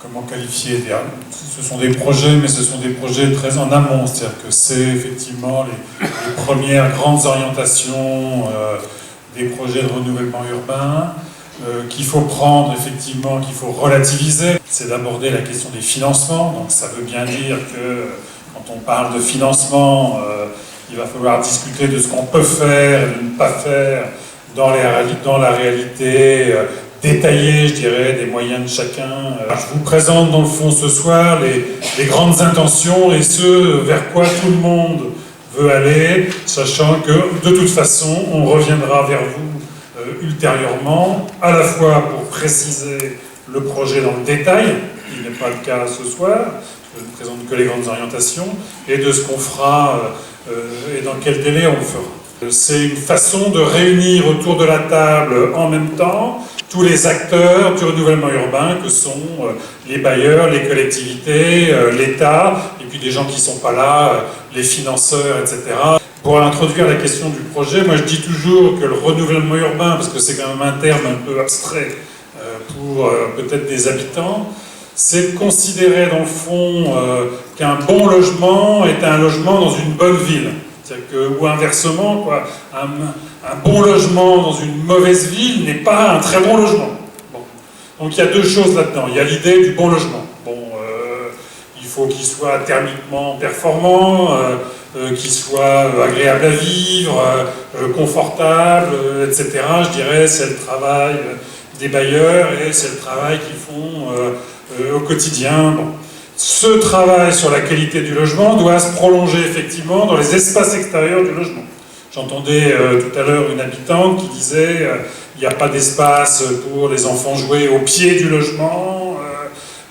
comment qualifier, ce sont des projets, mais ce sont des projets très en amont, c'est-à-dire que c'est effectivement les premières grandes orientations des projets de renouvellement urbain, qu'il faut prendre effectivement, qu'il faut relativiser, c'est d'aborder la question des financements, donc ça veut bien dire que quand on parle de financement, il va falloir discuter de ce qu'on peut faire et de ne pas faire dans la réalité détaillée, je dirais, des moyens de chacun. Je vous présente dans le fond ce soir les grandes intentions et ce vers quoi tout le monde veut aller, sachant que de toute façon, on reviendra vers vous ultérieurement, à la fois pour préciser le projet dans le détail, qui n'est pas le cas ce soir, je ne présente que les grandes orientations, et de ce qu'on fera et dans quel délai on le fera. C'est une façon de réunir autour de la table en même temps tous les acteurs du renouvellement urbain que sont les bailleurs, les collectivités, l'État, et puis des gens qui ne sont pas là, les financeurs, etc. Pour introduire la question du projet, moi je dis toujours que le renouvellement urbain, parce que c'est quand même un terme un peu abstrait pour peut-être des habitants, c'est de considérer dans le fond qu'un bon logement est un logement dans une bonne ville. Ou inversement, quoi, un bon logement dans une mauvaise ville n'est pas un très bon logement. Bon. Donc il y a deux choses là-dedans. Il y a l'idée du bon logement. Bon, il faut qu'il soit thermiquement performant, qu'il soit agréable à vivre, confortable, etc. Je dirais c'est le travail des bailleurs et c'est le travail qu'ils font au quotidien. Bon. Ce travail sur la qualité du logement doit se prolonger effectivement dans les espaces extérieurs du logement. J'entendais tout à l'heure une habitante qui disait il n'y a pas d'espace pour les enfants jouer au pied du logement,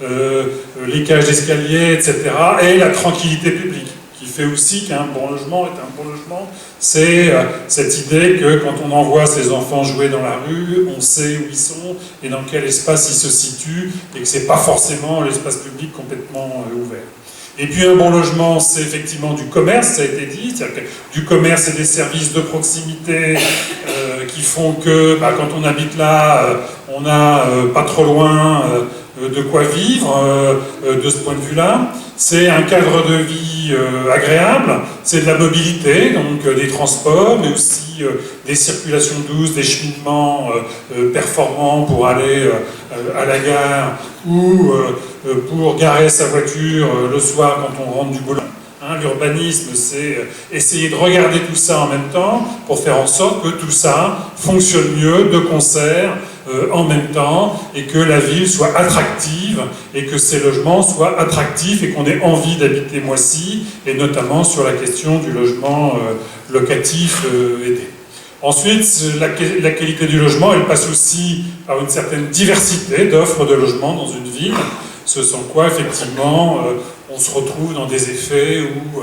les cages d'escalier, etc. Et la tranquillité publique, qui fait aussi qu'un bon logement est un bon logement. C'est cette idée que quand on envoie ses enfants jouer dans la rue, on sait où ils sont et dans quel espace ils se situent, et que c'est pas forcément l'espace public complètement ouvert. Et puis un bon logement, c'est effectivement du commerce, ça a été dit, c'est-à-dire que du commerce et des services de proximité qui font que quand on habite là, on n'a pas trop loin de quoi vivre de ce point de vue-là. C'est un cadre de vie agréable, c'est de la mobilité, donc des transports, mais aussi des circulations douces, des cheminements performants pour aller à la gare ou pour garer sa voiture le soir quand on rentre du boulot. L'urbanisme, c'est essayer de regarder tout ça en même temps pour faire en sorte que tout ça fonctionne mieux de concert en même temps et que la ville soit attractive et que ces logements soient attractifs et qu'on ait envie d'habiter Moissy, et notamment sur la question du logement locatif aidé. Ensuite, la qualité du logement, elle passe aussi par une certaine diversité d'offres de logement dans une ville, ce sans quoi, effectivement, on se retrouve dans des effets où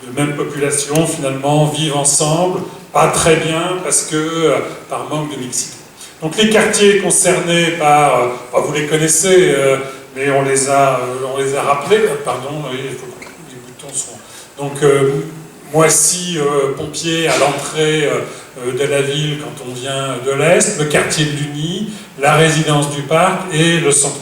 de mêmes populations, finalement, vivent ensemble, pas très bien, parce que par manque de mixité. Donc les quartiers concernés par, vous les connaissez, mais on les a rappelés, pardon, il faut que les boutons sont... Donc Moissy, Pompier, à l'entrée de la ville quand on vient de l'Est, le quartier de l'Uni, la résidence du Parc et le centre